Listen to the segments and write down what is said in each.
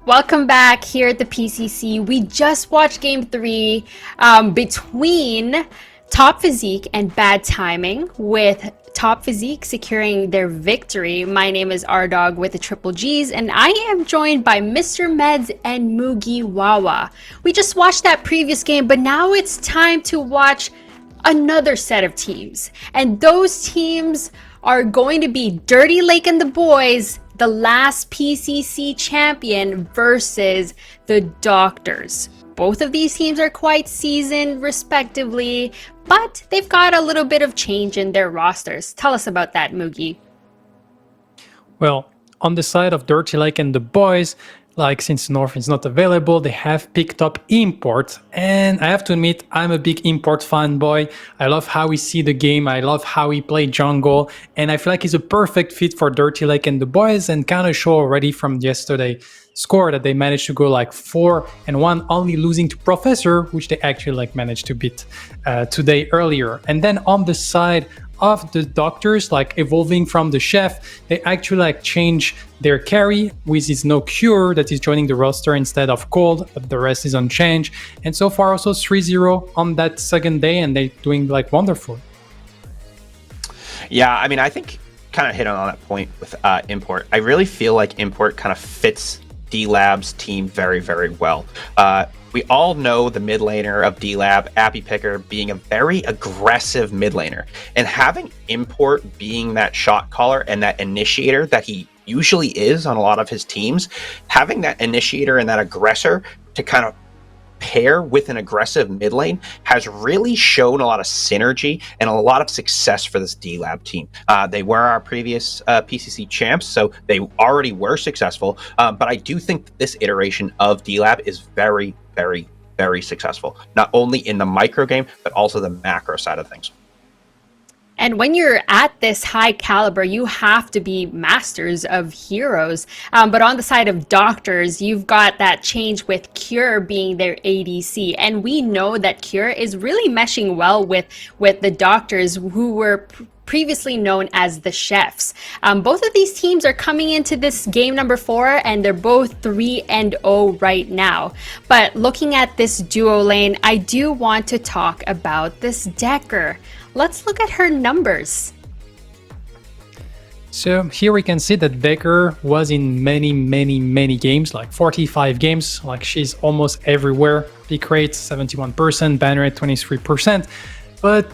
Welcome back here at the PCC. We just watched game three between Top Physique and Bad Timing, with Top Physique securing their victory. My name is R-Dog with the Triple G's, and I am joined by Mr. Meds and Mugi Wawa. We just watched that previous game, but now it's time to watch another set of teams. And those teams are going to be Dirty Lake and the Boys, the last PCC champion, versus the Doctors. Both of these teams are quite seasoned respectively, but they've got a little bit of change in their rosters. Tell us about that, Mugi. Well, on the side of Dirty Lake and the Boys, like since North is not available, they have picked up Import. And I have to admit, I'm a big Import fanboy. I love how he see the game. I love how he played jungle. And I feel like he's a perfect fit for Dirty Lake and the Boys, and kind of show already from yesterday score that they managed to go like 4-1, only losing to Professor, which they actually like managed to beat today earlier. And then on the side of the Doctors, like evolving from the Chef, they actually like change their carry, with his no cure that is joining the roster instead of Cold, but the rest is unchanged. And so far also 3-0 on that second day, and they're doing like wonderful. Yeah, I mean, I think kind of hit on that point with Import. I really feel like Import kind of fits D-Lab's team very, very well. We all know the mid laner of D-Lab, Appy Picker, being a very aggressive mid laner. And having Import being that shot caller and that initiator that he usually is on a lot of his teams, having that initiator and that aggressor to kind of pair with an aggressive mid lane has really shown a lot of synergy and a lot of success for this D-Lab team. They were our previous PCC champs, so they already were successful, but I do think that this iteration of D-Lab is very, very, very successful, not only in the micro game, but also the macro side of things. And when you're at this high caliber, you have to be masters of heroes. But on the side of Doctors, you've got that change with Cure being their ADC. And we know that Cure is really meshing well with the Doctors, who were previously known as the Chefs. Both of these teams are coming into this game number 4, and they're both 3-0 right now. But looking at this duo lane, I do want to talk about this Decker. Let's look at her numbers. So here we can see that Becker was in many games, like 45 games, like she's almost everywhere. Pick rate 71%, ban rate 23%. But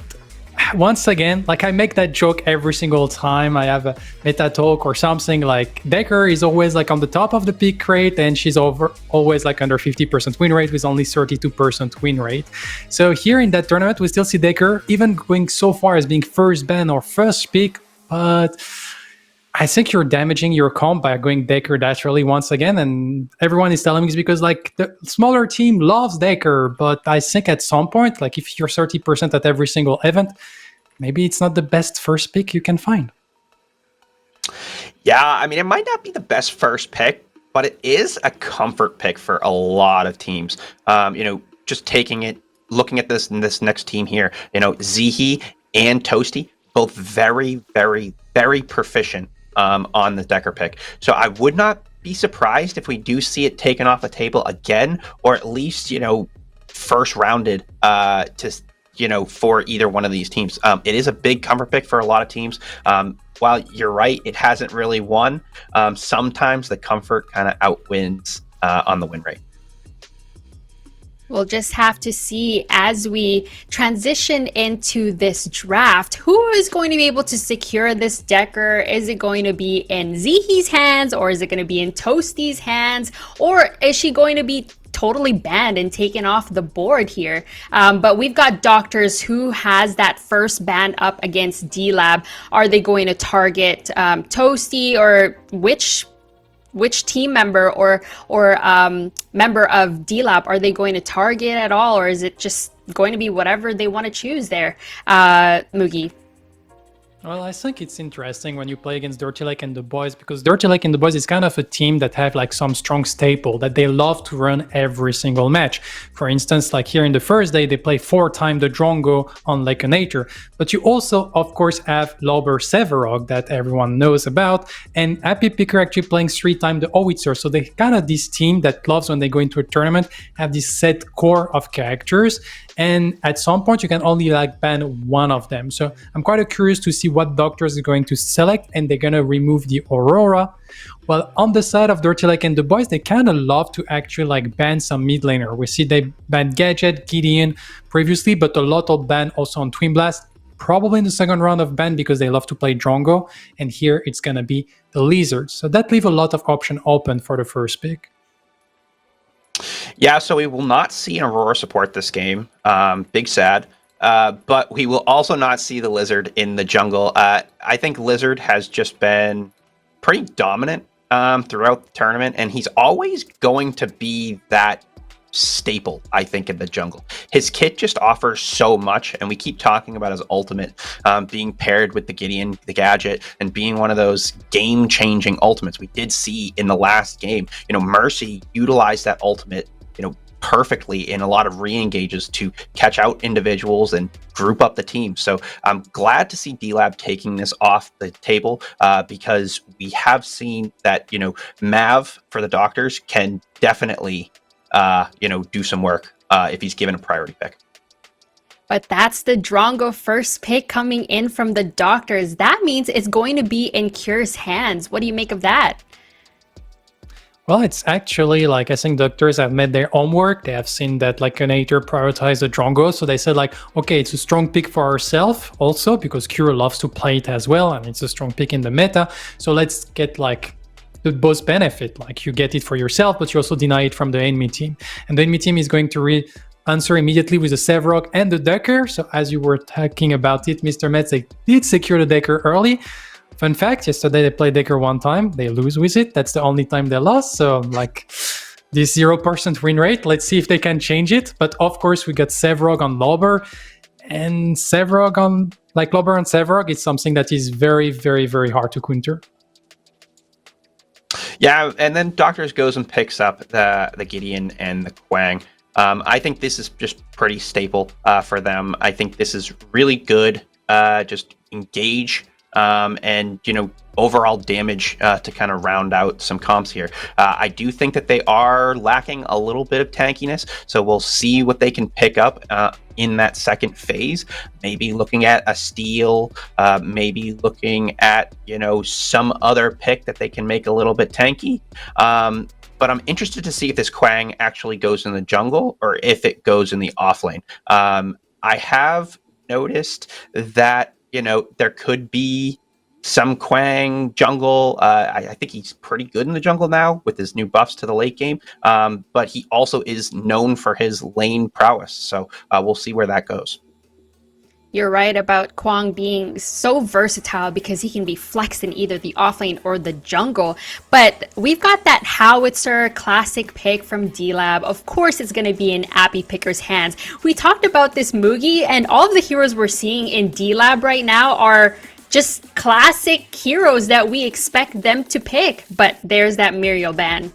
once again, like I make that joke every single time I have a meta talk or something, like Decker is always like on the top of the pick rate, and she's always like under 50% win rate with only 32% win rate. So here in that tournament, we still see Decker even going so far as being first ban or first pick, but I think you're damaging your comp by going Decker that early once again, and everyone is telling me it's because like the smaller team loves Decker, but I think at some point, like if you're 30% at every single event, maybe it's not the best first pick you can find. Yeah, I mean, it might not be the best first pick, but it is a comfort pick for a lot of teams. Just taking it, looking at this next team here, Zihi and Toasty, both very, very, very proficient on the Decker pick. So I would not be surprised if we do see it taken off the table again, or at least, first rounded for either one of these teams. It is a big comfort pick for a lot of teams. While you're right, it hasn't really won. Sometimes the comfort kind of outwins on the win rate. We'll just have to see as we transition into this draft, who is going to be able to secure this Decker. Is it going to be in Zihi's hands, or is it going to be in Toasty's hands, or is she going to be totally banned and taken off the board here? But we've got Doctors, who has that first ban up against D-Lab. Are they going to target Toasty, or which team member or member of D-Lab are they going to target at all, or is it just going to be whatever they want to choose there? Mugi. Well, I think it's interesting when you play against Dirty Lake and the boys, because Dirty Lake and the boys is kind of a team that have like some strong staple that they love to run every single match. For instance, like here in the first day, they play 4 times the Drongo on Lake Nature. But you also, of course, have Lauber Severog that everyone knows about, and Happy Picker actually playing 3 times the Howitzer. So they kind of this team that loves when they go into a tournament have this set core of characters, and at some point you can only like ban one of them. So I'm quite curious to see what doctors are going to select, and they're going to remove the Aurora. Well, on the side of Dirty Lake and the boys, they kind of love to actually like ban some mid laner. We see they banned Gadget, Gideon previously, but a lot of ban also on Twin Blast, probably in the second round of ban because they love to play Drongo, and here it's going to be the Lizards. So that leaves a lot of option open for the first pick. Yeah, so we will not see an Aurora support this game. Big sad. But we will also not see the Lizard in the jungle. I think Lizard has just been pretty dominant throughout the tournament, and he's always going to be that staple, I think, in the jungle. His kit just offers so much, and we keep talking about his ultimate being paired with the Gideon, the Gadget, and being one of those game-changing ultimates. We did see in the last game, Mercy utilized that ultimate, perfectly in a lot of re-engages to catch out individuals and group up the team. So I'm glad to see D-Lab taking this off the table because we have seen that, Mav for the doctors can definitely do some work if he's given a priority pick. But that's the Drongo first pick coming in from the doctors. That means it's going to be in Cure's hands. What do you make of that? Well, it's actually like, I think doctors have made their homework. They have seen that like an Nature prioritized the Drongo. So they said like, okay, it's a strong pick for ourselves also because Cure loves to play it as well. And it's a strong pick in the meta. So let's get like the both benefit. Like you get it for yourself, but you also deny it from the enemy team. And the enemy team is going to answer immediately with the Severog and the Decker. So as you were talking about it, Mr. Metz, they did secure the Decker early. Fun fact, yesterday they played Decker one time, they lose with it. That's the only time they lost. So like this 0% win rate, let's see if they can change it. But of course we got Severog on Lauber, and Severog on like Lauber and Severog, it's something that is very, very, very hard to counter. Yeah, and then Doctors goes and picks up the Gideon and the Quang. I think this is just pretty staple for them. I think this is really good. Just engage. And overall damage to kind of round out some comps here. I do think that they are lacking a little bit of tankiness, so we'll see what they can pick up in that second phase. Maybe looking at a steal, maybe looking at some other pick that they can make a little bit tanky. But I'm interested to see if this Quang actually goes in the jungle or if it goes in the offlane. I have noticed that there could be some Quang jungle. I think he's pretty good in the jungle now with his new buffs to the late game. But he also is known for his lane prowess. So we'll see where that goes. You're right about Quang being so versatile because he can be flexed in either the offlane or the jungle. But we've got that Howitzer classic pick from D-Lab. Of course, it's going to be in Appy Picker's hands. We talked about this Mugi, and all of the heroes we're seeing in D-Lab right now are just classic heroes that we expect them to pick. But there's that Muriel ban.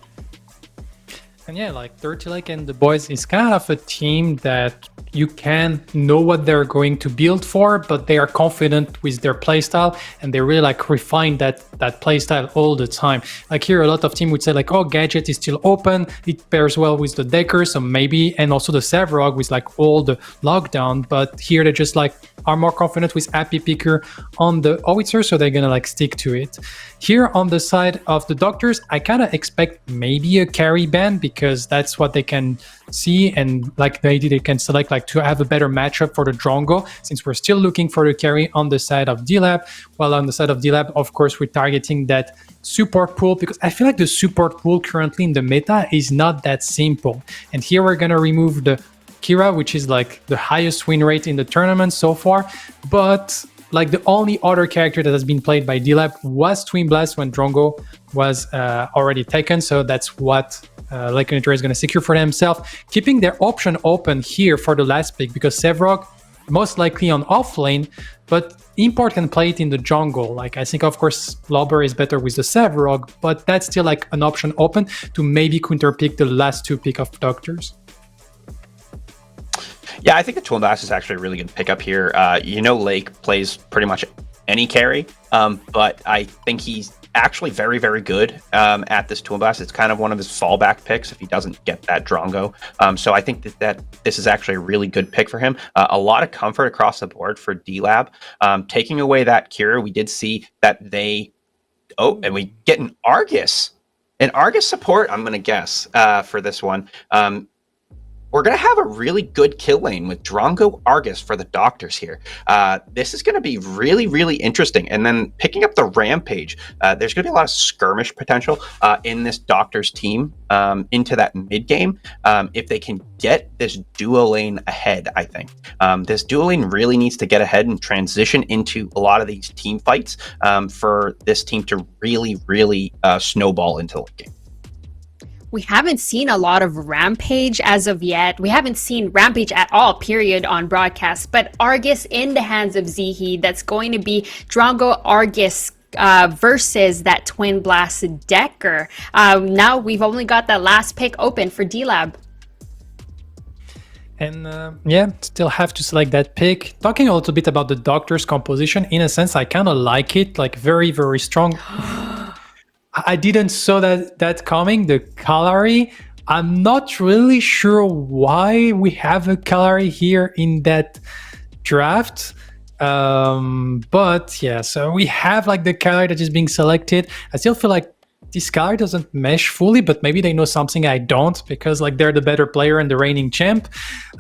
And yeah, like Dirty Lake and the boys is kind of a team that you can know what they're going to build for, but they are confident with their playstyle and they really like refine that playstyle all the time. Like here, a lot of team would say like, oh, Gadget is still open. It pairs well with the Decker, so maybe, and also the Severog with like all the lockdown. But here they just like are more confident with Happy Picker on the Howitzer, so they're gonna like stick to it. Here on the side of the doctors, I kind of expect maybe a carry ban because that's what they can see, and like maybe they can select like to have a better matchup for the Drongo, since we're still looking for the carry on the side of D-Lab. While on the side of D-Lab, of course, we're targeting that support pool because I feel like the support pool currently in the meta is not that simple. And here we're gonna remove the Kira, which is like the highest win rate in the tournament so far, but like the only other character that has been played by D-Lab was Twin Blast when Drongo was already taken, so that's what Lake Unitor is going to secure for themselves, keeping their option open here for the last pick because Severog most likely on offlane, but Import can play it in the jungle. Like, I think, of course, Lobber is better with the Sevrog, but that's still like an option open to maybe counterpick the last 2 pick of Doctors. Yeah, I think the Twin Blast is actually a really good pickup here. Lake plays pretty much any carry, but I think he's actually very, very good at this Twin Blast. It's kind of one of his fallback picks if he doesn't get that Drongo. So I think that this is actually a really good pick for him. A lot of comfort across the board for D-Lab. Taking away that Cure, we did see that they... Oh, and we get an Argus. An Argus support, I'm going to guess, for this one. We're going to have a really good kill lane with Drongo Argus for the Doctors here. This is going to be really, really interesting. And then picking up the Rampage, there's going to be a lot of skirmish potential in this Doctors team into that mid game if they can get this duo lane ahead, I think. This duo lane really needs to get ahead and transition into a lot of these team fights for this team to really, really snowball into the late game. We haven't seen a lot of Rampage as of yet. We haven't seen Rampage at all, period, on broadcast. But Argus in the hands of Zihi, that's going to be Drongo Argus versus that Twin Blast Decker. Now we've only got that last pick open for D-Lab. And still have to select that pick. Talking a little bit about the Doctor's composition, in a sense, I kind of like it, like very, very strong. I didn't saw that coming, the Kalari. I'm not really sure why we have a Kalari here in that draft. But yeah, so we have like the Kalari that is being selected. I still feel like this Kalari doesn't mesh fully, but maybe they know something I don't, because like they're the better player and the reigning champ.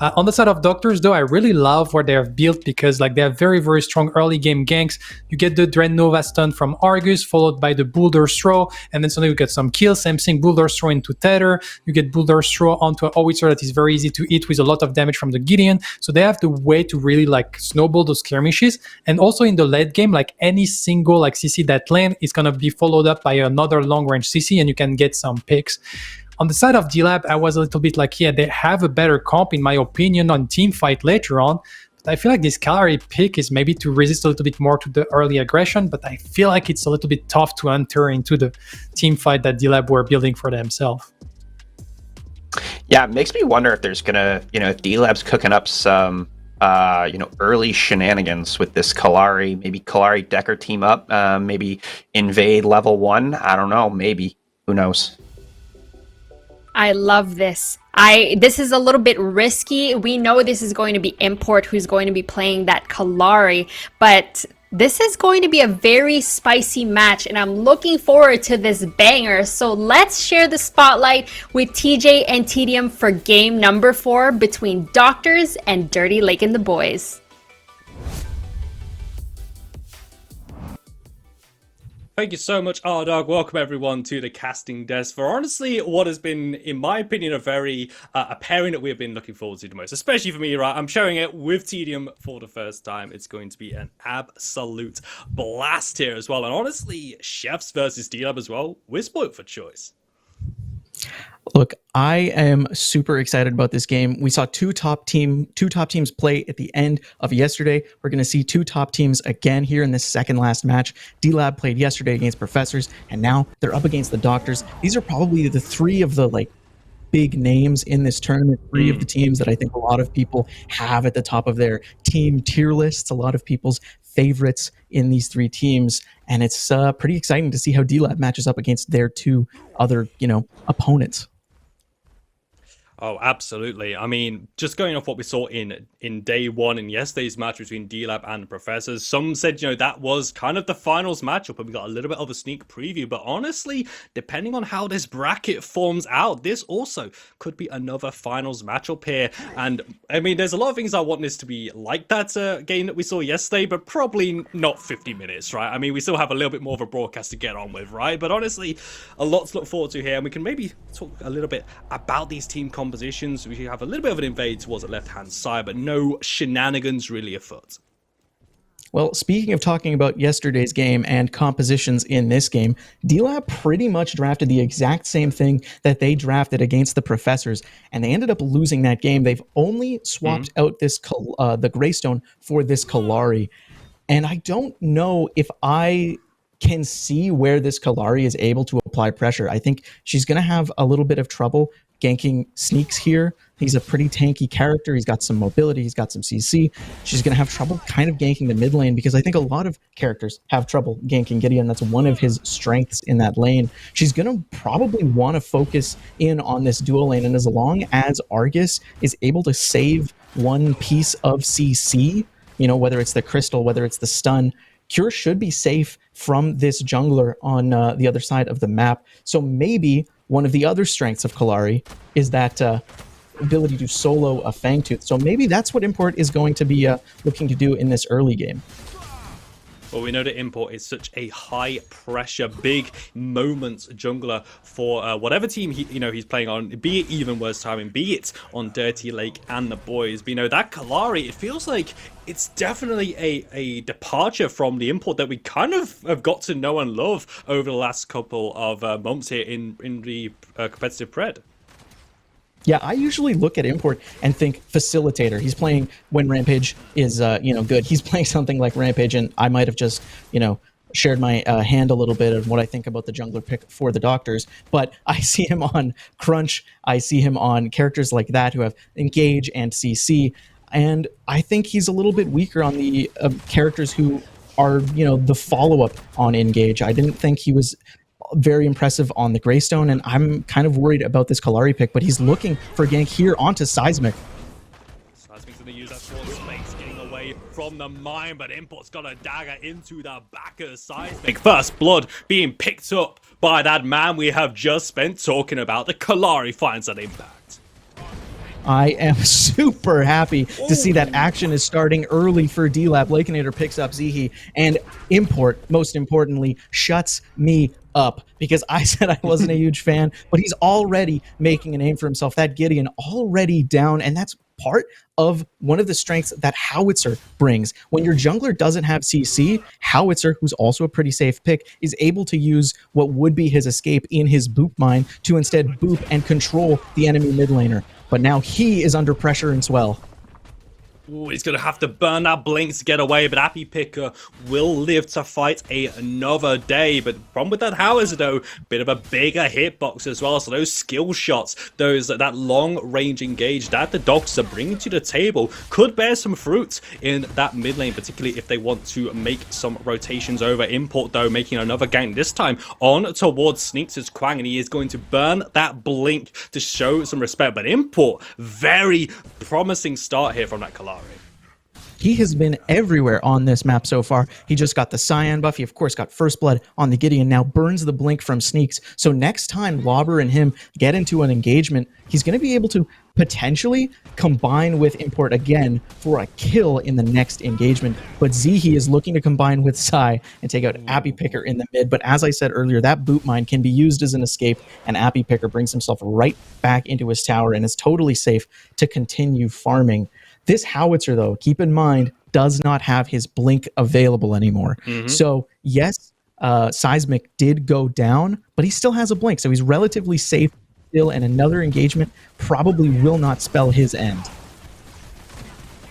On the side of Doctors, though, I really love what they have built, because like they have very, very strong early game ganks. You get the Dread Nova stun from Argus, followed by the Boulder's Throw, and then suddenly you get some kills. Same thing, Boulder's Throw into Tether. You get Boulder's Throw onto a Howitzer that is very easy to hit with a lot of damage from the Gideon. So they have the way to really like snowball those skirmishes. And also in the late game, like any single like CC that land is gonna be followed up by another long range CC, and you can get some picks. On the side of D-Lab, I was a little bit like, yeah, they have a better comp in my opinion on team fight later on, but I feel like this Kalari pick is maybe to resist a little bit more to the early aggression, but I feel like it's a little bit tough to enter into the team fight that D-Lab were building for themselves. Yeah, it makes me wonder if there's gonna, if D-Lab's cooking up some early shenanigans with this Kalari, maybe Kalari Decker team up, maybe invade level 1. I don't know, maybe. Who knows? I love this. This is a little bit risky. We know this is going to be Import who's going to be playing that Kalari, but this is going to be a very spicy match, and I'm looking forward to this banger. So let's share the spotlight with TJ and TDM for game number 4 between Doctors and Dirty Lake and the boys. Thank you so much, R-Dog. Welcome everyone to the casting desk for honestly what has been, in my opinion, a pairing that we have been looking forward to the most, especially for me, right? I'm showing it with Tedium for the first time. It's going to be an absolute blast here as well. And honestly, Chefs versus D-Lab as well. We're spoiled for choice. Look, I am super excited about this game. We saw two top teams play at the end of yesterday. We're going to see 2 top teams again here in this second last match. D-Lab played yesterday against Professors, and now they're up against the Doctors. These are probably the 3 of the big names in this tournament, 3 of the teams that I think a lot of people have at the top of their team tier lists, a lot of people's favorites in these 3 teams, and it's pretty exciting to see how D-Lab matches up against their 2 other, opponents. Oh, absolutely. I mean, just going off what we saw in day 1 in yesterday's match between D-Lab and the Professors, some said, that was kind of the finals matchup, and we got a little bit of a sneak preview. But honestly, depending on how this bracket forms out, this also could be another finals matchup here. And I mean, there's a lot of things I want this to be like that game that we saw yesterday, but probably not 50 minutes, right? I mean, we still have a little bit more of a broadcast to get on with, right? But honestly, a lot to look forward to here, and we can maybe talk a little bit about these team compositions. We have a little bit of an invade towards the left-hand side, but no shenanigans really afoot. Well, speaking of talking about yesterday's game and compositions in this game, D-Lab pretty much drafted the exact same thing that they drafted against the Professors, and they ended up losing that game. They've only swapped out this the Greystone for this Kalari, and I don't know if I can see where this Kalari is able to apply pressure. I think she's going to have a little bit of trouble ganking Sneaks here. He's a pretty tanky character. He's got some mobility. He's got some CC. She's going to have trouble kind of ganking the mid lane because I think a lot of characters have trouble ganking Gideon. That's one of his strengths in that lane. She's going to probably want to focus in on this dual lane. And as long as Argus is able to save one piece of CC, you know, whether it's the crystal, whether it's the stun, Cure should be safe from this jungler on the other side of the map. So maybe one of the other strengths of Kalari is that ability to solo a Fangtooth. So maybe that's what Import is going to be looking to do in this early game. Well, we know that Import is such a high pressure, big moments jungler for whatever team he's playing on, be it even worse timing, be it on Dirty Lake and the boys. But that Kalari, it feels like it's definitely a departure from the Import that we kind of have got to know and love over the last couple of months here in the competitive Pred. Yeah, I usually look at Import and think facilitator. He's playing when Rampage is, good. He's playing something like Rampage, and I might have just, shared my hand a little bit of what I think about the jungler pick for the Doctors. But I see him on Crunch. I see him on characters like that who have Engage and CC. And I think he's a little bit weaker on the characters who are, the follow-up on Engage. I didn't think he was very impressive on the Greystone, and I'm kind of worried about this Kalari pick, but he's looking for gank here onto Seismic. Seismic's going to use that short space, getting away from the mine, but Import's got a dagger into the back of Seismic. First blood being picked up by that man we have just spent talking about. The Kalari finds that impact. I am super happy to see that action is starting early for D-Lab. Lakeinator picks up Zihi, and Import, most importantly, shuts me up because I said I wasn't a huge fan, but he's already making a name for himself. That Gideon already down, and that's part of one of the strengths that Howitzer brings. When your jungler doesn't have CC, Howitzer, who's also a pretty safe pick, is able to use what would be his escape in his boop mine to instead boop and control the enemy mid laner. But now he is under pressure as well. Ooh, he's going to have to burn that blink to get away, but Appy Picker will live to fight another day. But problem with that Howitzer, though, bit of a bigger hitbox as well. So those skill shots, that long-range engage that the Dogs are bringing to the table could bear some fruit in that mid lane, particularly if they want to make some rotations over. Import, though, making another gank, this time on towards Sneaks' Quang, and he is going to burn that blink to show some respect. But Import, very promising start here from that Kalari. He has been everywhere on this map so far. He just got the Cyan buff. He, of course, got First Blood on the Gideon, now burns the blink from Sneaks. So next time Lobber and him get into an engagement, he's going to be able to potentially combine with Import again for a kill in the next engagement. But Zihi is looking to combine with Sai and take out Appy Picker in the mid. But as I said earlier, that boot mine can be used as an escape, and Appy Picker brings himself right back into his tower and is totally safe to continue farming. This Howitzer, though, keep in mind, does not have his blink available anymore. So, yes, Seismic did go down, but he still has a blink, so he's relatively safe still, and another engagement probably will not spell his end.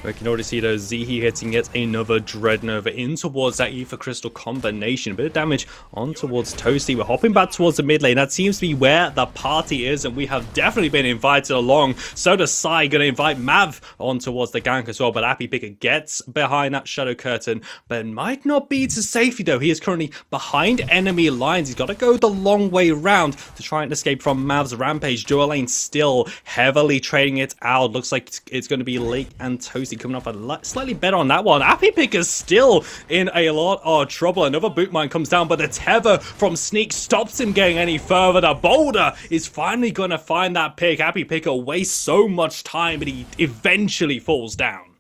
We can already see those Zihi hitting yet another Dreadnova in towards that Ether Crystal combination. A bit of damage on towards Toasty. We're hopping back towards the mid lane. That seems to be where the party is, and we have definitely been invited along. So does Sai, going to invite Mav on towards the gank as well. But Appy Picker gets behind that shadow curtain, but it might not be to safety though. He is currently behind enemy lines. He's got to go the long way round to try and escape from Mav's rampage. Dual lane still heavily trading it out. Looks like it's going to be Lake and Toasty coming off slightly better on that one. Appy Picker's still in a lot of trouble. Another boot mine comes down, but the tether from Sneak stops him getting any further. The boulder is finally going to find that pick. Appy Picker wastes so much time, but he eventually falls down.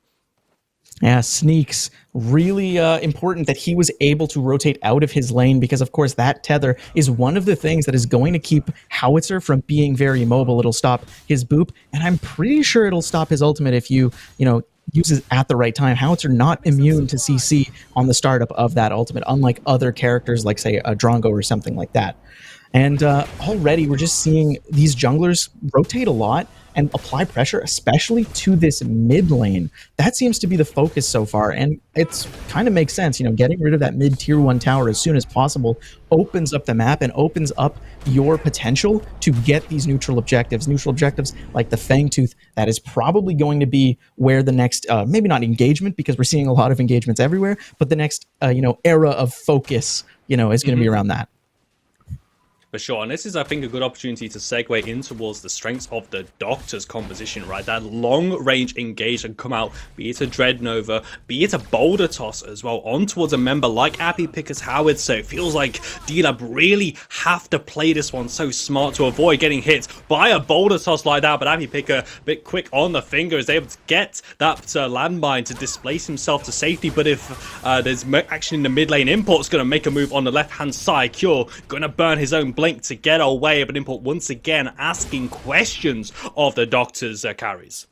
Yeah, Sneaks, really important that he was able to rotate out of his lane because, of course, that tether is one of the things that is going to keep Howitzer from being very mobile. It'll stop his boop, and I'm pretty sure it'll stop his ultimate if you uses at the right time. Howitzer not immune to CC on the startup of that ultimate, unlike other characters like, say, a Drongo or something like that. And already we're just seeing these junglers rotate a lot and apply pressure, especially to this mid lane. That seems to be the focus so far, and it's kind of makes sense. Getting rid of that mid tier 1 tower as soon as possible opens up the map and opens up your potential to get these neutral objectives. Neutral objectives like the Fangtooth, that is probably going to be where the next, maybe not engagement, because we're seeing a lot of engagements everywhere, but the next, era of focus, is going to be around that. For sure, and this is, I think, a good opportunity to segue in towards the strengths of the Doctor's composition, right? That long-range engage and come out, be it a Dreadnova, be it a Boulder Toss as well, on towards a member like Appy Picker's Howard. So it feels like D-Lab really have to play this one so smart to avoid getting hit by a Boulder Toss like that, but Appy Picker, a bit quick on the finger, is able to get that landmine to displace himself to safety. But if there's action in the mid lane, Import's going to make a move on the left-hand side. Cure going to burn his own blink to get away, but Import once again asking questions of the Doctor's carries.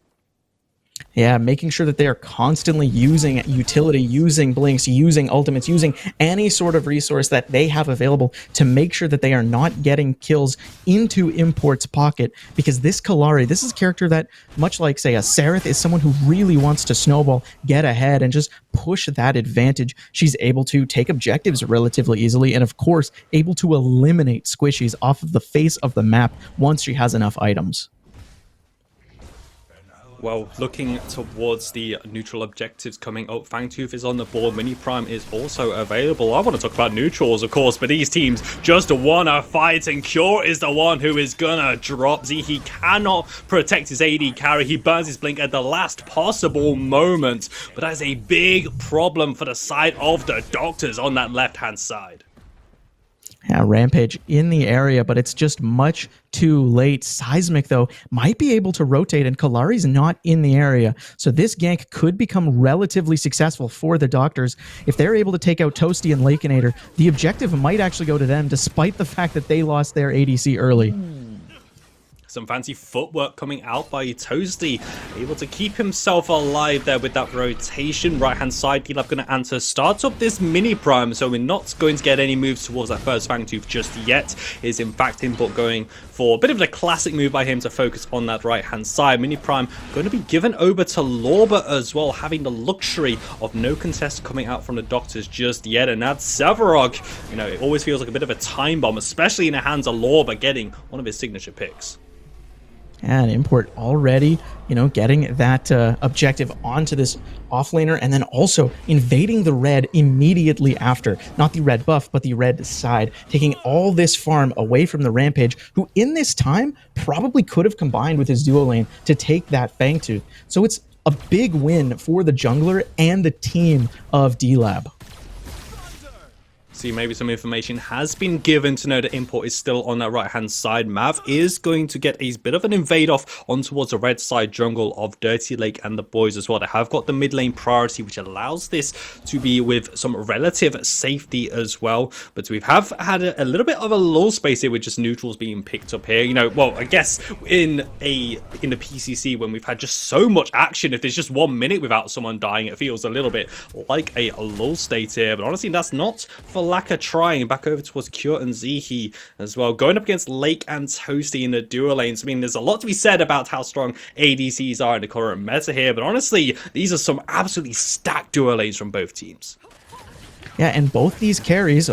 Yeah, making sure that they are constantly using utility, using blinks, using ultimates, using any sort of resource that they have available to make sure that they are not getting kills into Import's pocket. Because this Kallari, this is a character that, much like, say, a Seraph, is someone who really wants to snowball, get ahead, and just push that advantage. She's able to take objectives relatively easily, and of course, able to eliminate squishies off of the face of the map once she has enough items. Well, looking towards the neutral objectives coming up, Fangtooth is on the board, Mini Prime is also available. I want to talk about neutrals, of course, but these teams just want to fight, and Cure is the one who is gonna drop Z. He cannot protect his AD carry. He burns his blink at the last possible moment, but that is a big problem for the side of the Doctors on that left-hand side. Yeah, Rampage in the area, but it's just much too late. Seismic, though, might be able to rotate, and Kallari's not in the area. So this gank could become relatively successful for the Doctors. If they're able to take out Toasty and Lakeinator, the objective might actually go to them, despite the fact that they lost their ADC early. Some fancy footwork coming out by Toasty, able to keep himself alive there with that rotation. Right-hand side, D-Lab going to answer, starts up this Mini Prime, so we're not going to get any moves towards that first Fangtooth just yet. Is in fact Import going for a bit of a classic move by him to focus on that right-hand side. Mini Prime going to be given over to Lorber as well, having the luxury of no contest coming out from the Doctors just yet. And that's Sevarog. It always feels like a bit of a time bomb, especially in the hands of Lorber getting one of his signature picks. And Import already, getting that objective onto this offlaner, and then also invading the red immediately after. Not the red buff, but the red side. Taking all this farm away from the Rampage, who in this time probably could have combined with his duo lane to take that Fangtooth. So it's a big win for the jungler and the team of D-Lab. See, maybe some information has been given to know that Import is still on that right-hand side. Mav is going to get a bit of an invade off on towards the red side jungle of Dirty Lake and the boys as well. They have got the mid lane priority, which allows this to be with some relative safety as well. But we have had a little bit of a lull space here with just neutrals being picked up here. Well, I guess in the PCC, when we've had just so much action, if there's just 1 minute without someone dying, it feels a little bit like a lull state here. But honestly, that's not for lack of trying. Back over towards Cure and Zihi as well, going up against Lake and Toasty in the duo lanes. I mean, there's a lot to be said about how strong ADCs are in the current meta here, but honestly, these are some absolutely stacked duo lanes from both teams. Yeah, and both these carries,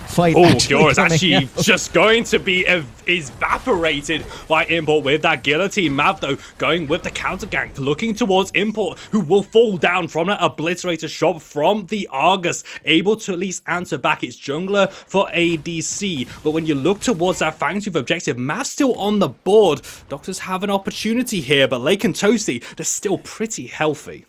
fight. Cure is actually just going to be evaporated by Import with that guillotine. Mav, though, going with the counter gank, looking towards Import, who will fall down from that obliterator shot from the Argus, able to at least answer back its jungler for ADC. But when you look towards that Fangtooth objective, Mav's still on the board. Doctors have an opportunity here, but Lake and Toasty, they're still pretty healthy.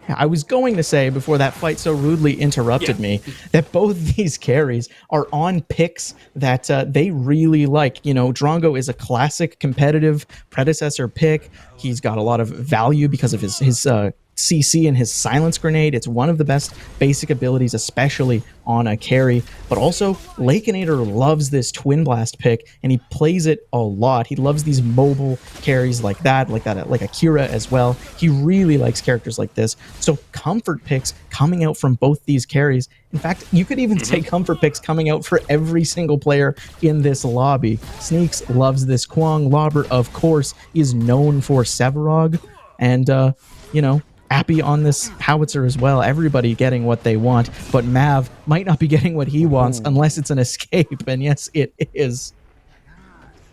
I was going to say, before that fight so rudely interrupted me, that both these carries are on picks that they really like. Drongo is a classic competitive predecessor pick. He's got a lot of value because of his CC and his silence grenade. It's one of the best basic abilities, especially on a carry. But also, Lakeinator loves this Twin Blast pick, and he plays it a lot. He loves these mobile carries like Akira as well. He really likes characters like this. So comfort picks coming out from both these carries. In fact, you could even say comfort picks coming out for every single player in this lobby. Sneaks loves this Kwang. Lauber, of course, is known for Sevarog. And, Appy on this howitzer as well. Everybody getting what they want, but Mav might not be getting what he wants unless it's an escape. And yes, it is.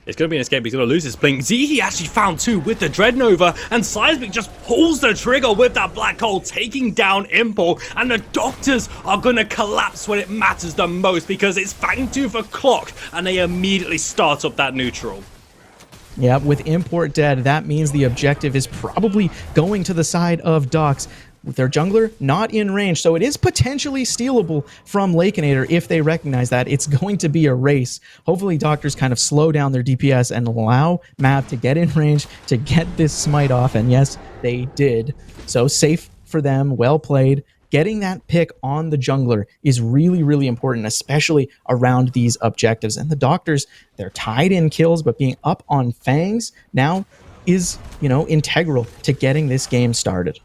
It's going to be an escape. He's going to lose his blink. Zihi actually found 2 with the Dreadnova, and Seismic just pulls the trigger with that black hole, taking down Impulse, and the Doctors are going to collapse when it matters the most because it's Fangtooth for Clock, and they immediately start up that neutral. Yeah, with Import dead, that means the objective is probably going to the side of Docs. With their jungler not in range, so it is potentially stealable from Lakeinator if they recognize that. It's going to be a race. Hopefully Doctors kind of slow down their DPS and allow Mav to get in range to get this smite off, and yes, they did. So safe for them, well played. Getting that pick on the jungler is really, really important, especially around these objectives. And the Doctors, they're tied in kills, but being up on Fangs now is, integral to getting this game started.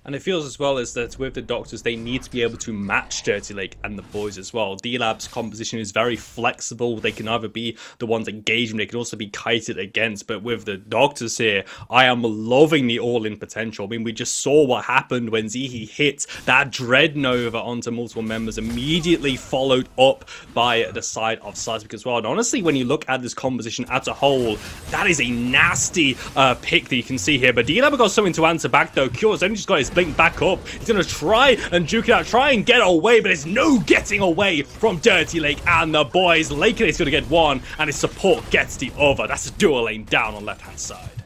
And it feels as well as that with the Doctors, they need to be able to match Dirty Lake and the boys as well. D-Lab's composition is very flexible. They can either be the ones engaging, they can also be kited against. But with the Doctors here, I am loving the all-in potential. I mean, we just saw what happened when Zihi hit that Dreadnova onto multiple members, immediately followed up by the side of Seismic as well. And honestly, when you look at this composition as a whole, that is a nasty pick that you can see here. But D-Lab got something to answer back though. Cure's only just got his blink back up. He's going to try and juke it out, try and get away, but there's no getting away from Dirty Lake and the boys. Lakeinator's going to get one, and his support gets the other. That's a dual lane down on left-hand side.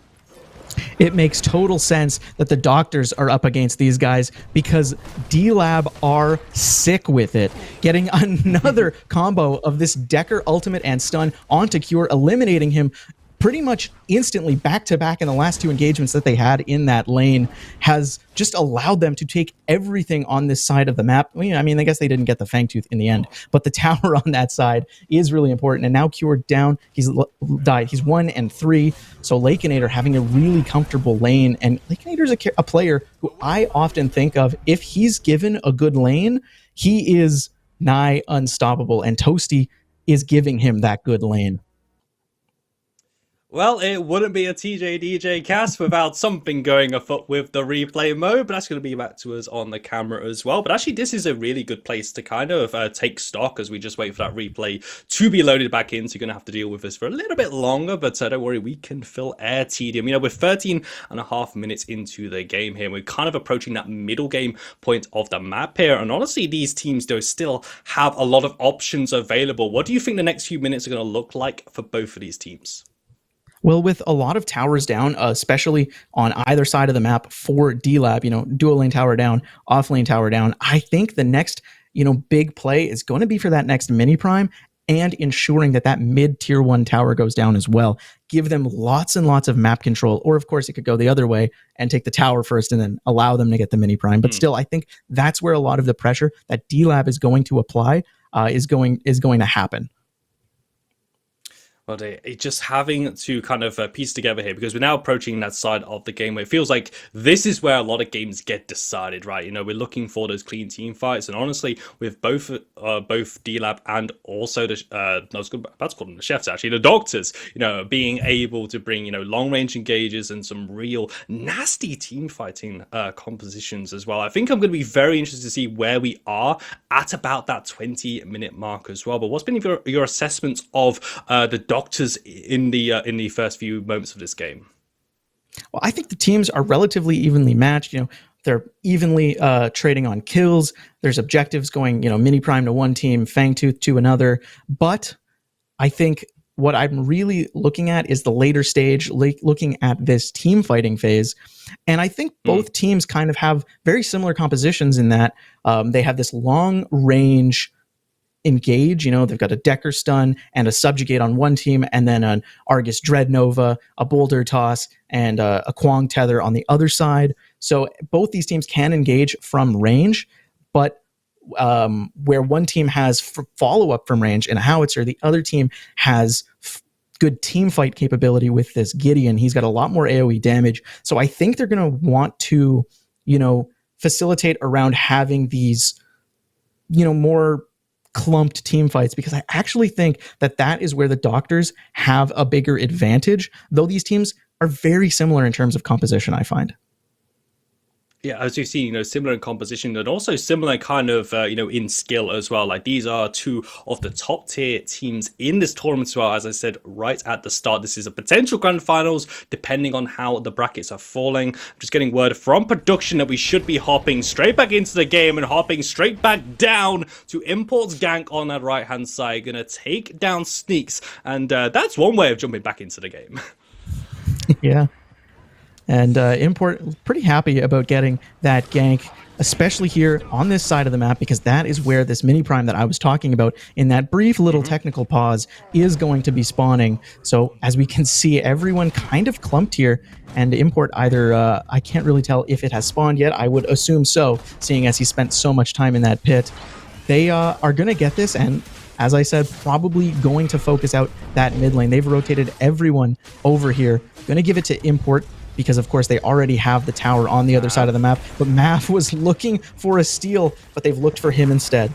It makes total sense that the Doctors are up against these guys because D-Lab are sick with it. Getting another combo of this Decker ultimate and stun onto Cure, eliminating him pretty much instantly back-to-back in the last 2 engagements that they had in that lane has just allowed them to take everything on this side of the map. I mean, I guess they didn't get the Fangtooth in the end, but the tower on that side is really important. And now Cured down, he's died. He's 1 and 3. So Lakeinator having a really comfortable lane. And Lakeinator's a player who I often think of, if he's given a good lane, he is nigh unstoppable. And Toasty is giving him that good lane. Well, it wouldn't be a TJ DJ cast without something going afoot with the replay mode, but that's going to be back to us on the camera as well. But actually, this is a really good place to kind of take stock as we just wait for that replay to be loaded back in. So you're going to have to deal with this for a little bit longer, but don't worry, we can fill air tedium. We're 13 and a half minutes into the game here. We're kind of approaching that middle game point of the map here. And honestly, these teams, though, still have a lot of options available. What do you think the next few minutes are going to look like for both of these teams? Well, with a lot of towers down, especially on either side of the map for D-Lab, dual lane tower down, off lane tower down, I think the next, big play is going to be for that next mini prime and ensuring that mid tier 1 tower goes down as well. Give them lots and lots of map control, or of course it could go the other way and take the tower first and then allow them to get the mini prime. But still, I think that's where a lot of the pressure that D-Lab is going to apply is going to happen. But it's just having to kind of piece together here, because we're now approaching that side of the game where it feels like this is where a lot of games get decided, right? We're looking for those clean team fights, and honestly, with both D-Lab and also the I was about to call them the chefs actually, the Doctors, being able to bring long range engages and some real nasty team fighting compositions as well. I think I'm going to be very interested to see where we are at about that 20-minute mark as well. But what's been your assessments of the Doctors in the first few moments of this game? Well, I think the teams are relatively evenly matched. They're evenly trading on kills. There's objectives going, mini prime to one team, Fangtooth to another. But I think what I'm really looking at is the later stage, looking at this team fighting phase. And I think both teams kind of have very similar compositions in that they have this long range engage. You know, they've got a Decker stun and a subjugate on one team, and then an Argus Dreadnova, a Boulder Toss, and a Quang Tether on the other side. So both these teams can engage from range, but where one team has follow-up from range and a howitzer, the other team has good team fight capability with this Gideon. He's got a lot more AoE damage. So I think they're going to want to, facilitate around having these, more clumped team fights, because I actually think that is where the Doctors have a bigger advantage, though these teams are very similar in terms of composition, I find. Yeah, as you see, similar in composition and also similar kind of, in skill as well. Like, these are two of the top tier teams in this tournament as well. As I said right at the start, this is a potential grand finals, depending on how the brackets are falling. I'm just getting word from production that we should be hopping straight back into the game and hopping straight back down to Import's gank on that right-hand side. Gonna take down Sneaks, and that's one way of jumping back into the game. Yeah. And Import, pretty happy about getting that gank, especially here on this side of the map, because that is where this mini prime that I was talking about in that brief little technical pause is going to be spawning. So as we can see, everyone kind of clumped here, and Import either, I can't really tell if it has spawned yet. I would assume so, seeing as he spent so much time in that pit. They are going to get this, and as I said, probably going to focus out that mid lane. They've rotated everyone over here. Going to give it to Import, because of course they already have the tower on the other side of the map. But Mav was looking for a steal, but they've looked for him instead.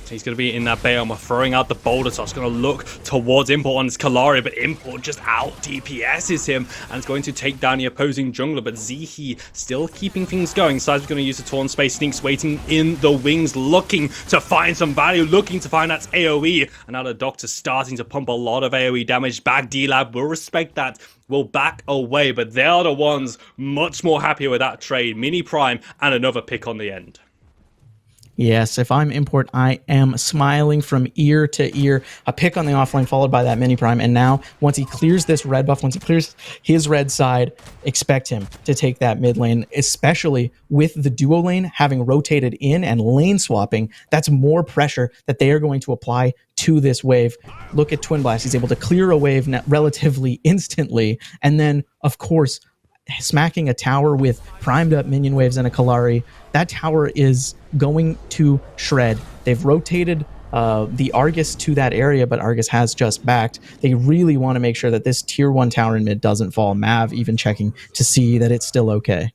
He's going to be in that Bayama, throwing out the boulder toss, going to look towards Import on his Kalari, but Import just out DPSs him, and it's going to take down the opposing jungler, but Zihi still keeping things going. Seismic's going to use the Torn Space, Sneaks waiting in the wings, looking to find some value, looking to find that AoE, and now the Doctor's starting to pump a lot of AoE damage back. D-Lab will respect that, will back away, but they are the ones much more happier with that trade. Mini Prime and another pick on the end. Yes, if I'm Import, I am smiling from ear to ear. A pick on the offlane followed by that mini prime. And now, once he clears this red buff, once he clears his red side, expect him to take that mid lane, especially with the duo lane having rotated in and lane swapping. That's more pressure that they are going to apply to this wave. Look at Twin Blast. He's able to clear a wave relatively instantly. And then, of course, smacking a tower with primed up minion waves and a Kalari. That tower is going to shred. They've rotated the Argus to that area, but Argus has just backed. They really want to make sure that this tier 1 tower in mid doesn't fall. Mav even checking to see that it's still okay.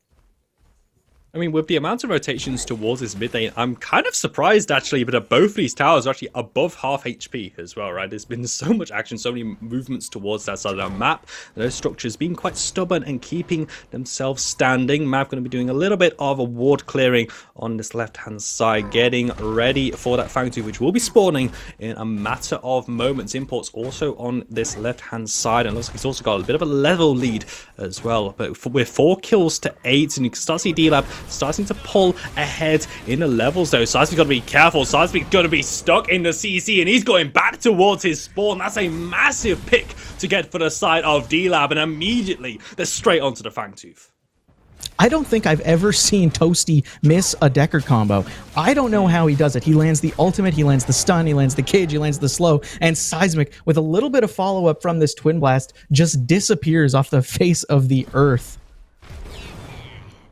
I mean, with the amount of rotations towards this mid lane, I'm kind of surprised, actually, but both of these towers are actually above half HP as well, right? There's been so much action, so many movements towards that side of the map. Those structures being quite stubborn and keeping themselves standing. Map going to be doing a little bit of a ward clearing on this left-hand side, getting ready for that Fang 2, which will be spawning in a matter of moments. Import's also on this left-hand side, and looks like he's also got a bit of a level lead as well. But with 4 kills to 8, and you can start to see D-Lab starting to pull ahead in the levels, though. Seismic's got to be careful. Seismic's going to be stuck in the CC, and he's going back towards his spawn. That's a massive pick to get for the side of D-Lab, and immediately they're straight onto the Fangtooth. I don't think I've ever seen Toasty miss a Decker combo. I don't know how he does it. He lands the ultimate, he lands the stun, he lands the cage, he lands the slow, and Seismic, with a little bit of follow-up from this Twin Blast, just disappears off the face of the earth.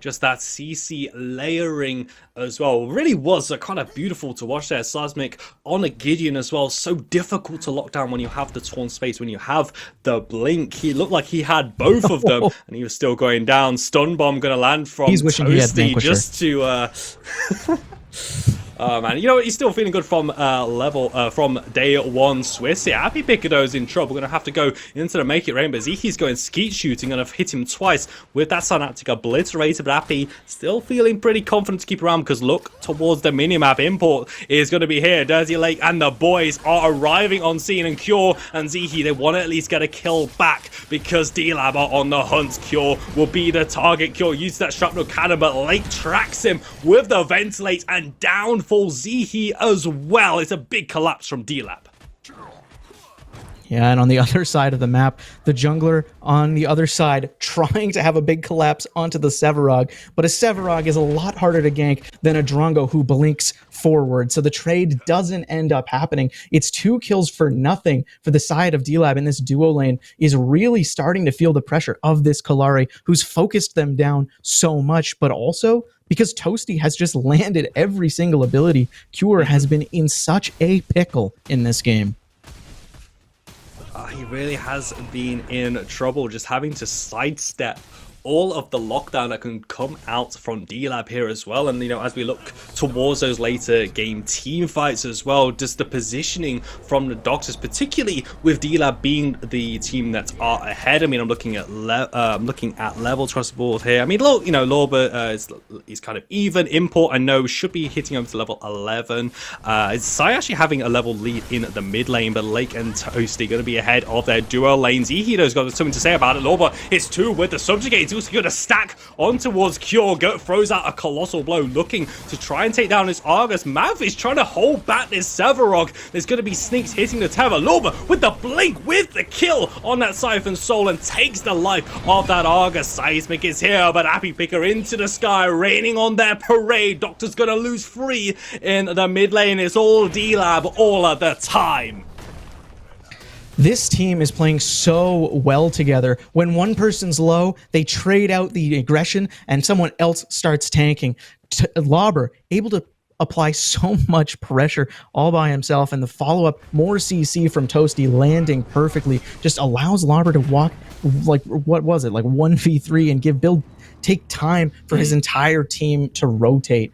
Just that CC layering as well really was kind of beautiful to watch there. Seismic on a Gideon as well. So difficult to lock down when you have the Torn Space, when you have the Blink. He looked like he had both of them, and he was still going down. Stun Bomb going to land from Toasty just to... Oh man, you know what? He's still feeling good from from day 1 Swiss. Yeah, Happy Piccado's in trouble. We're gonna have to go into the Make It Rain, but Zeki's going skeet shooting, gonna hit him twice with that Synaptic obliterated. But Happy still feeling pretty confident to keep around, because look towards the minimap. Import is gonna be here. Dirty Lake and the boys are arriving on scene, and Cure and Zeki, they want to at least get a kill back, because D-Lab are on the hunt. Cure will be the target. Cure used that shrapnel cannon, but Lake tracks him with the ventilate, and down falls Zihi as well. It's a big collapse from D-Lab. Yeah, and on the other side of the map, the jungler on the other side trying to have a big collapse onto the Sevarog, but a Sevarog is a lot harder to gank than a Drongo who blinks forward, so the trade doesn't end up happening. It's 2 kills for nothing for the side of D-Lab, and this duo lane is really starting to feel the pressure of this Kallari, who's focused them down so much, but also because Toasty has just landed every single ability. Cure has been in such a pickle in this game. He really has been in trouble, just having to sidestep all of the lockdown that can come out from D-Lab here as well. And, you know, as we look towards those later game team fights as well, just the positioning from the Doctors, particularly with D-Lab being the team that are ahead. I mean, I'm looking at levels across the board here. I mean, you know, Lorba is kind of even. Import, I know, should be hitting over to level 11. Sai actually having a level lead in the mid lane, but Lake and Toasty going to be ahead of their duo lanes. Ehido's got something to say about it. Lorba hits 2 with the Subjugate. Also going to stack on towards Cure. Throws out a colossal blow, looking to try and take down his Argus. Mav is trying to hold back this Sevarog. There's going to be sneaks hitting the tower. Lorba with the blink, with the kill on that Siphon Soul, and takes the life of that Argus. Seismic is here, but Appy Picker into the sky, raining on their parade. Doctor's going to lose 3 in the mid lane. It's all D-Lab all of the time. This team is playing so well together. When one person's low, they trade out the aggression and someone else starts tanking. Lauber able to apply so much pressure all by himself, and the follow-up, more CC from Toasty landing perfectly, just allows Lauber to walk, like, what was it, like 1v3 and give Build take time for his entire team to rotate.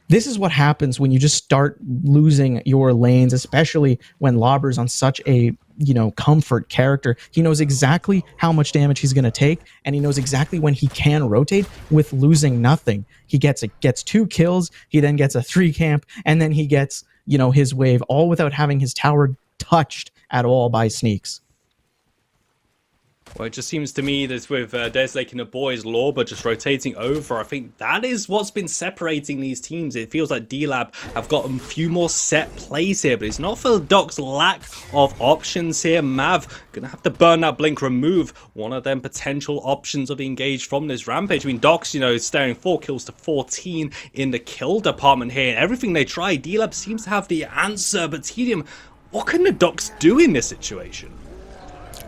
This is what happens when you just start losing your lanes, especially when Lauber's on such a, you know, comfort character. He knows exactly how much damage he's going to take, and he knows exactly when he can rotate with losing nothing. He gets 2 kills, he then gets a 3 camp, and then he gets, you know, his wave, all without having his tower touched at all by sneaks. Well, it just seems to me that with Deslake and the boys, Lorba just rotating over, I think that is what's been separating these teams. It feels like D-Lab have got a few more set plays here, but it's not for Doc's lack of options here. Mav gonna have to burn that blink, remove one of them potential options of the engage from this rampage. I mean, Doc's, you know, staring 4 kills to 14 in the kill department here. And everything they try, D-Lab seems to have the answer, but Tedium, what can the Docs do in this situation?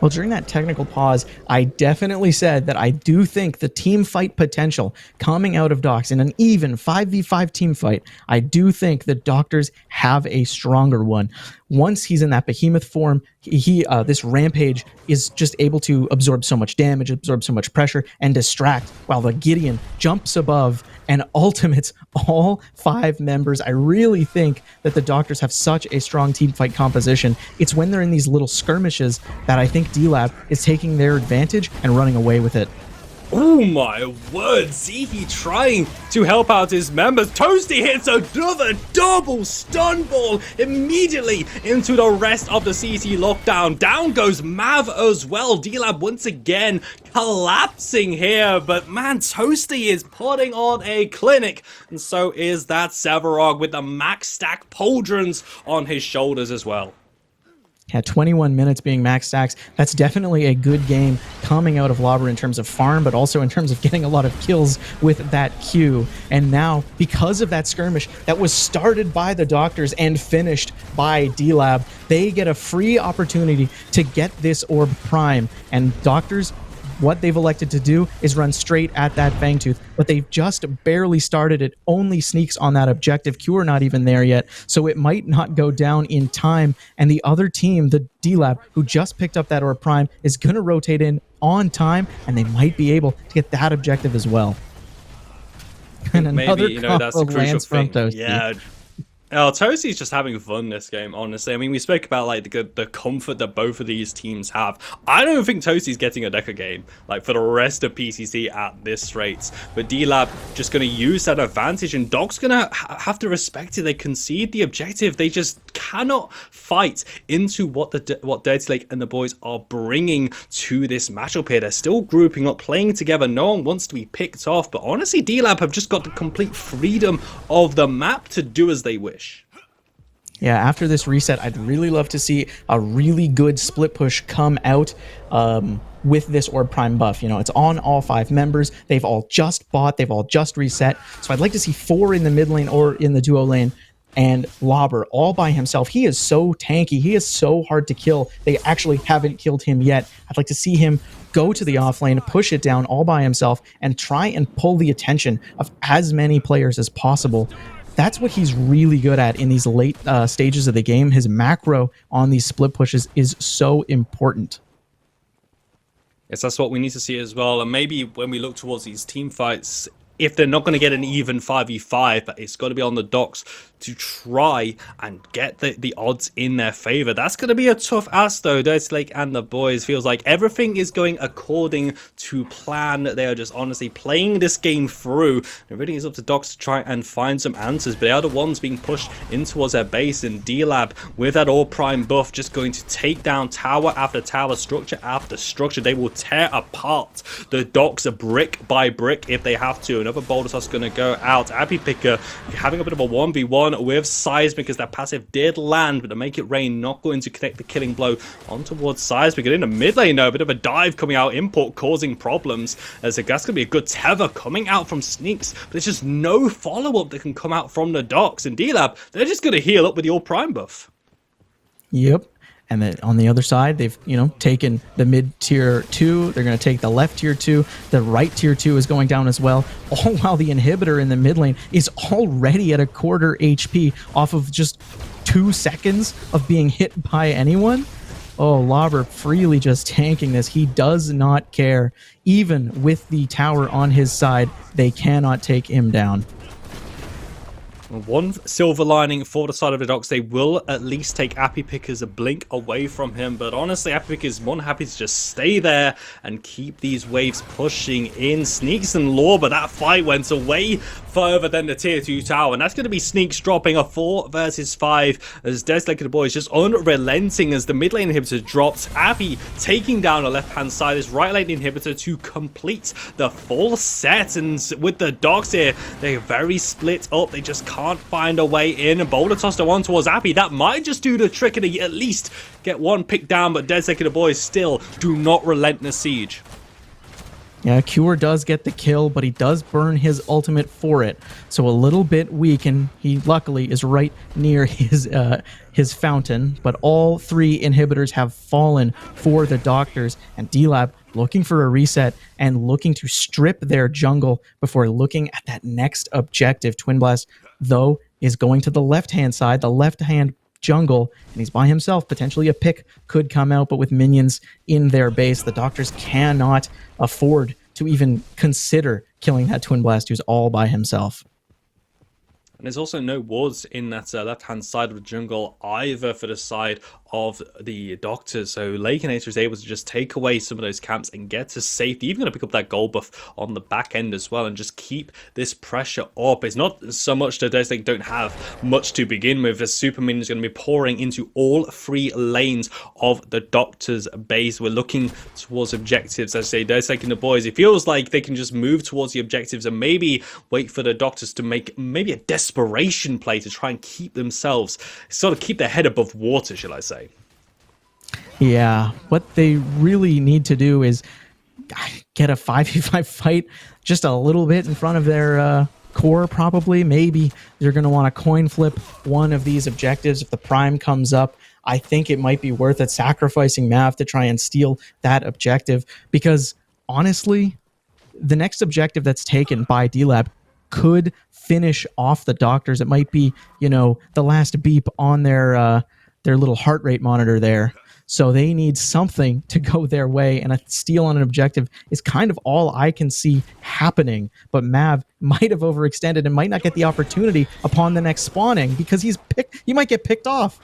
Well, during that technical pause, I definitely said that I do think the team fight potential coming out of Docs in an even 5v5 team fight, I do think the Doctors have a stronger one. Once he's in that behemoth form, this Rampage is just able to absorb so much damage, absorb so much pressure, and distract, while the Gideon jumps above and ultimates all 5 members. I really think that the Doctors have such a strong team fight composition. It's when they're in these little skirmishes that I think D-Lab is taking their advantage and running away with it. Oh my word, Zehi trying to help out his members. Toasty hits another double stun ball immediately into the rest of the CC lockdown. Down goes Mav as well. D-Lab once again collapsing here, but man, Toasty is putting on a clinic, and so is that Sevarog with the max stack pauldrons on his shoulders as well. Yeah, 21 minutes being max stacks. That's definitely a good game coming out of Lauber in terms of farm, but also in terms of getting a lot of kills with that Q. And now, because of that skirmish that was started by the Doctors and finished by D-Lab, they get a free opportunity to get this Orb Prime. And Doctors, what they've elected to do is run straight at that Fangtooth, but they've just barely started it. Only sneaks on that objective. Cure not even there yet, so it might not go down in time. And the other team, the D-Lab, who just picked up that Orb Prime, is going to rotate in on time, and they might be able to get that objective as well. And another maybe, you know, that's a crucial thing. Toasty. Yeah. Oh, Toasty's just having fun this game, honestly. I mean, we spoke about like the comfort that both of these teams have. I don't think Toasty's getting a Deca game, like, for the rest of PCC at this rate. But D-Lab just going to use that advantage, and Doc's going to have to respect it. They concede the objective. They just cannot fight into what Dirty Lake and the boys are bringing to this matchup here. They're still grouping up, playing together. No one wants to be picked off. But honestly, D-Lab have just got the complete freedom of the map to do as they wish. Yeah, after this reset, I'd really love to see a really good split push come out with this Orb Prime buff. You know, it's on all 5 members. They've all just bought. They've all just reset. So I'd like to see 4 in the mid lane or in the duo lane. And Lauber all by himself. He is so tanky. He is so hard to kill. They actually haven't killed him yet. I'd like to see him go to the off lane, push it down all by himself, and try and pull the attention of as many players as possible. That's what he's really good at in these late stages of the game. His macro on these split pushes is so important. Yes, that's what we need to see as well. And maybe when we look towards these team fights, if they're not going to get an even 5v5, but it's got to be on the docks to try and get the odds in their favor. That's going to be a tough ask, though. Dirty Lake and the boys feels like everything is going according to plan. They are just honestly playing this game through. It really is up to Docs to try and find some answers, but they are the ones being pushed in towards their base. And D-Lab, with that All Prime buff, just going to take down tower after tower, structure after structure. They will tear apart the Docs brick by brick if they have to. Another Boulder Toss going to go out. Abby Picker having a bit of a 1v1 with Seismic, as that passive did land, but to make it rain, not going to connect the killing blow on towards Seismic. And in the mid lane, though, a bit of a dive coming out, Import causing problems, as that's going to be a good tether coming out from Sneaks, but there's just no follow-up that can come out from the docks. And D-Lab, they're just going to heal up with the All Prime buff. Yep. And then on the other side, they've, taken the mid tier 2. They're going to take the left tier 2. The right tier 2 is going down as well. All while the inhibitor in the mid lane is already at a quarter HP off of just 2 seconds of being hit by anyone. Oh, Lauber freely just tanking this. He does not care. Even with the tower on his side, they cannot take him down. One silver lining for the side of the docks, they will at least take Appy Pickers a blink away from him, but honestly, Appy Pickers more than happy to just stay there and keep these waves pushing in. Sneaks and Law, but that fight went away further than the tier 2 tower, and that's going to be Sneaks dropping a 4 versus 5 as Deslake and the boys just unrelenting as the mid lane inhibitor drops. Appy taking down the left hand side, his right lane inhibitor to complete the full set, and with the docks here, they're very split up. They just can't find a way in. Boulder tossed the one towards Appy. That might just do the trick and at least get one pick down, but Deslake and the boys still do not relent in the siege. Yeah, Cure does get the kill, but he does burn his ultimate for it. So a little bit weak, and he luckily is right near his fountain. But all 3 inhibitors have fallen for the Doctors, and D-Lab looking for a reset and looking to strip their jungle before looking at that next objective. Twin Blast, though, is going to the left-hand side, the left-hand jungle, and he's by himself. Potentially a pick could come out, but with minions in their base, the Doctors cannot afford to even consider killing that Twin Blast who's all by himself. And there's also no wards in that left-hand side of the jungle either for the side of the Doctors. So Lakenator is able to just take away some of those camps and get to safety. Even going to pick up that gold buff on the back end as well and just keep this pressure up. It's not so much that they don't have much to begin with. The super minion is going to be pouring into all 3 lanes of the Doctor's base. We're looking towards objectives. As I say, they're taking the boys. It feels like they can just move towards the objectives and maybe wait for the Doctors to make maybe a desperation play to try and keep themselves, sort of keep their head above water, shall I say. Yeah, what they really need to do is get a 5v5 fight just a little bit in front of their core, probably. Maybe they're going to want to coin flip one of these objectives. If the prime comes up, I think it might be worth it sacrificing Mav to try and steal that objective, because honestly, the next objective that's taken by D-Lab could finish off the Doctors. It might be, the last beep on their little heart rate monitor there. So they need something to go their way, and a steal on an objective is kind of all I can see happening. But Mav might have overextended and might not get the opportunity upon the next spawning because he might get picked off.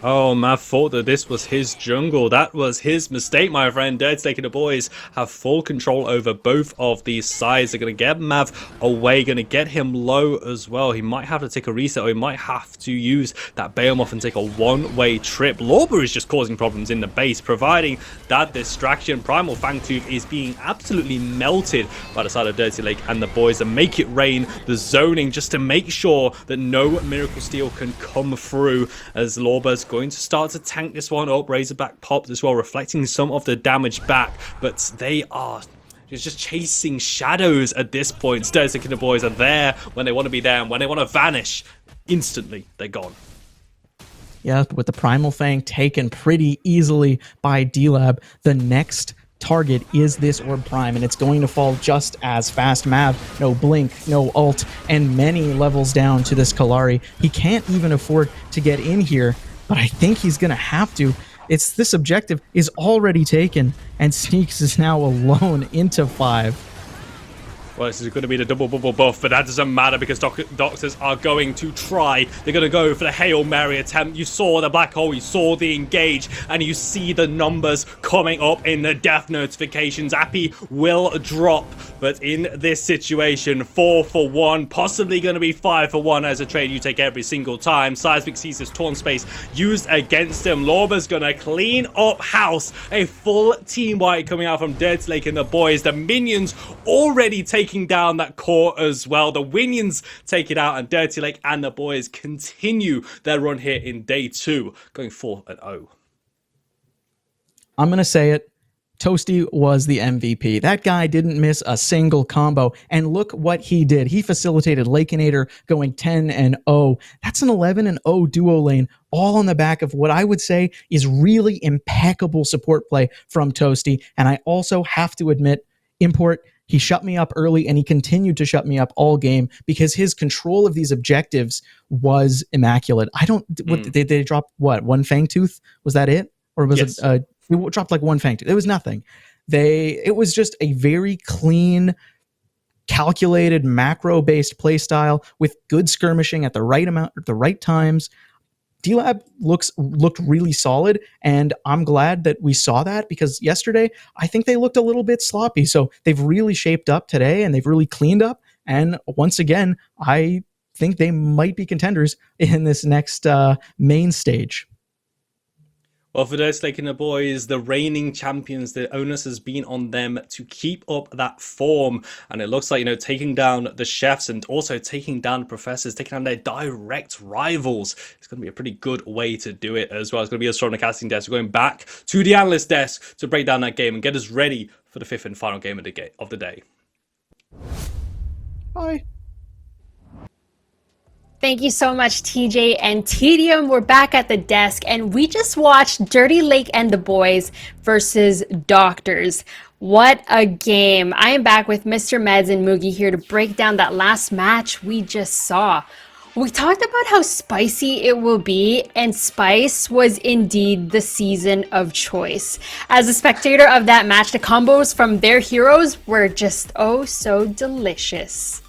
Oh, Mav thought that this was his jungle. That was his mistake, my friend. Dirty and the boys have full control over both of these sides. They're going to get Mav away, going to get him low as well. He might have to take a reset, or he might have to use that Behemoth and take a one-way trip. Lorber is just causing problems in the base, providing that distraction. Primal Fangtooth is being absolutely melted by the side of Dirty Lake and the boys, and make it rain the zoning just to make sure that no Miracle Steel can come through, as Lorber's going to start to tank this one up. Razorback popped as well, reflecting some of the damage back, but they are just chasing shadows at this point. Dirty and the boys are there when they want to be there, and when they want to vanish, instantly they're gone. Yeah, with the Primal Fang taken pretty easily by D-Lab, the next target is this Orb Prime, and it's going to fall just as fast. Mav, no blink, no ult, and many levels down to this Kalari. He can't even afford to get in here, but I think he's going to have to. This objective is already taken, and Sneaks is now alone into 5. Well, this is going to be the double bubble buff, but that doesn't matter because doctors are going to try. They're going to go for the Hail Mary attempt. You saw the black hole, you saw the engage, and you see the numbers coming up in the death notifications. Appy will drop, but in this situation, 4 for 1, possibly going to be 5 for 1 as a trade you take every single time. Seismic sees this torn space used against him. Lorber's going to clean up house. A full team wipe coming out from Dirty Lake and the boys. The minions already taking down that core as well. The Winions take it out, and Dirty Lake and the boys continue their run here in day 2, going 4-0. I'm going to say it. Toasty was the MVP. That guy didn't miss a single combo, and look what he did. He facilitated Lakeinator going 10-0. That's an 11-0 duo lane, all on the back of what I would say is really impeccable support play from Toasty. And I also have to admit, Import, he shut me up early, and he continued to shut me up all game because his control of these objectives was immaculate. They dropped what? One Fangtooth? Was that it? Or was it dropped like one Fangtooth? It was nothing. It was just a very clean, calculated, macro-based play style with good skirmishing at the right amount, at the right times. D-Lab looked really solid, and I'm glad that we saw that because yesterday I think they looked a little bit sloppy. So they've really shaped up today, and they've really cleaned up. And once again, I think they might be contenders in this next main stage. Well, for those taking the boys, the reigning champions, the onus has been on them to keep up that form. And it looks like, taking down the chefs and also taking down professors, taking down their direct rivals. It's going to be a pretty good way to do it as well. It's going to be us from the casting desk. We're going back to the analyst desk to break down that game and get us ready for the 5th and final game of the day. Bye. Thank you so much, TJ and Tedium. We're back at the desk, and we just watched Dirty Lake and the boys versus Doctors. What a game. I am back with Mr. Meds and Mugi here to break down that last match we just saw. We talked about how spicy it will be, and spice was indeed the season of choice. As a spectator of that match, the combos from their heroes were just oh so delicious.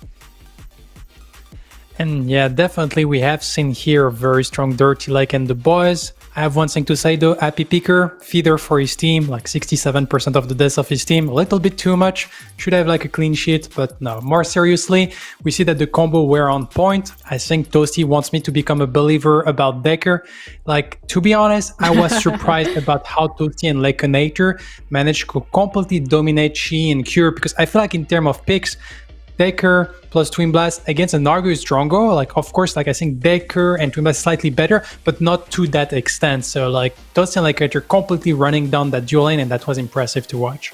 And yeah, definitely we have seen here a very strong Dirty Lake and the boys. I have one thing to say though, Happy Picker, feeder for his team, like 67% of the deaths of his team, a little bit too much, should have like a clean sheet, but no, more seriously, we see that the combo were on point. I think Toasty wants me to become a believer about Decker. Like, to be honest, I was surprised about how Toasty and Lakeinator managed to completely dominate Chi and Cure, because I feel like in terms of picks, Decker plus Twin Blast against an Argus Drongo, like of course, like I think Decker and Twin Blast slightly better, but not to that extent. So like Toasty and Lakeinator completely running down that dual lane, and that was impressive to watch.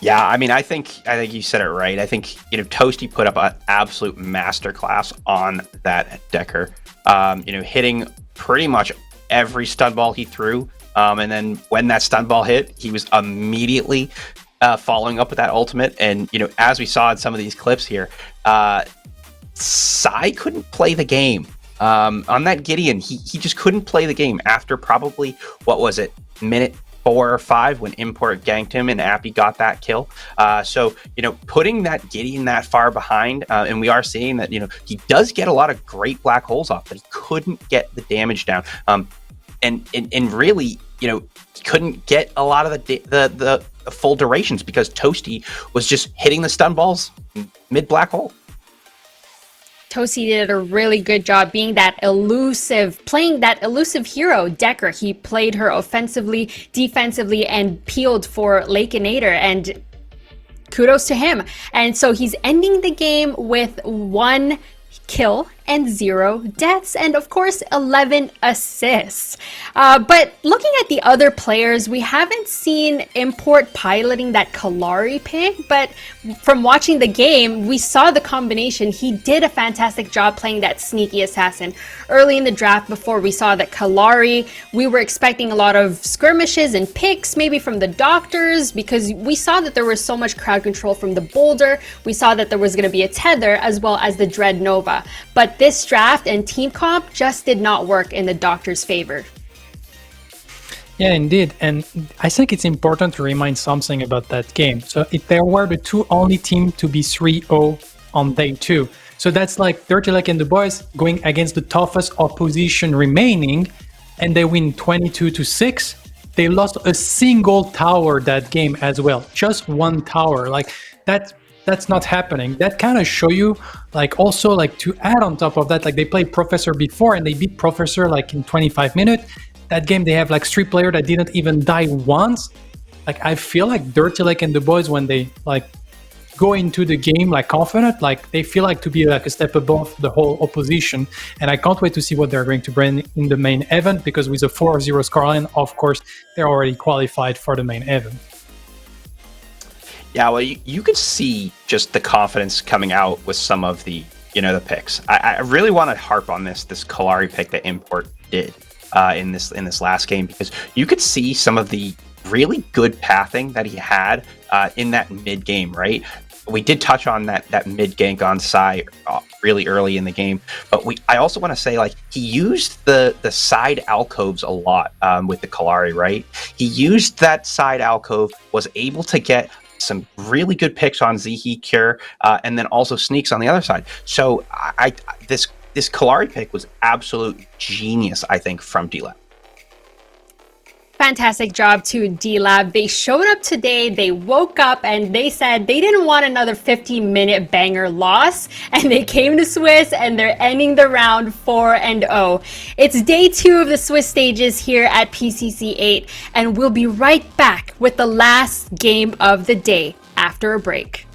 Yeah, I mean, I think you said it right. I think Toasty put up an absolute masterclass on that Decker. Hitting pretty much every stun ball he threw, and then when that stun ball hit, he was immediately following up with that ultimate. And as we saw in some of these clips here, Sai couldn't play the game on that Gideon. He just couldn't play the game after probably, what was it, minute 4 or 5 when Import ganked him and Appy got that kill. So, putting that Gideon that far behind, and we are seeing that, he does get a lot of great black holes off, but he couldn't get the damage down. And really, he couldn't get a lot of the full durations because Toasty was just hitting the stun balls mid black hole. Toasty did a really good job playing that elusive hero, Decker. He played her offensively, defensively, and peeled for Lakeinator, and kudos to him. And so he's ending the game with 1 kill and 0 deaths, and of course 11 assists. But looking at the other players, we haven't seen Import piloting that Kalari pick, but from watching the game, we saw the combination. He did a fantastic job playing that sneaky assassin. Early in the draft, before we saw that Kalari, we were expecting a lot of skirmishes and picks, maybe from the doctors, because we saw that there was so much crowd control from the Boulder. We saw that there was going to be a Tether as well as the Dread Nova. But this draft and team comp just did not work in the Doctor's favor. Yeah, indeed. And I think it's important to remind something about that game. So if they were the 2 only team to be 3-0 on day 2. So that's like Dirty Lake and the boys going against the toughest opposition remaining, and they win 22-6. They lost a single tower that game as well. Just 1 tower. Like that's not happening. That kind of show you, also to add on top of that, they played Professor before and they beat Professor in 25 minutes. That game they have 3 players that didn't even die once. I feel like Dirty Lake and the boys, when they go into the game confident, they feel to be a step above the whole opposition. And I can't wait to see what they're going to bring in the main event, because with a 4-0 scoreline, of course, they're already qualified for the main event. Yeah, well, you could see just the confidence coming out with some of the picks. I really want to harp on this Kalari pick that Import did in this last game, because you could see some of the really good pathing that he had in that mid game, right? We did touch on that mid gank on Sai really early in the game, but I also want to say he used the side alcoves a lot with the Kalari, right? He used that side alcove, was able to get some really good picks on Zihi Cure, and then also sneaks on the other side. So this Kalari pick was absolute genius, I think, from D-Lab. Fantastic job to D-Lab. They showed up today, they woke up, and they said they didn't want another 15-minute banger loss, and they came to Swiss, and they're ending the round 4-0. It's day 2 of the Swiss stages here at PCC8, and we'll be right back with the last game of the day after a break.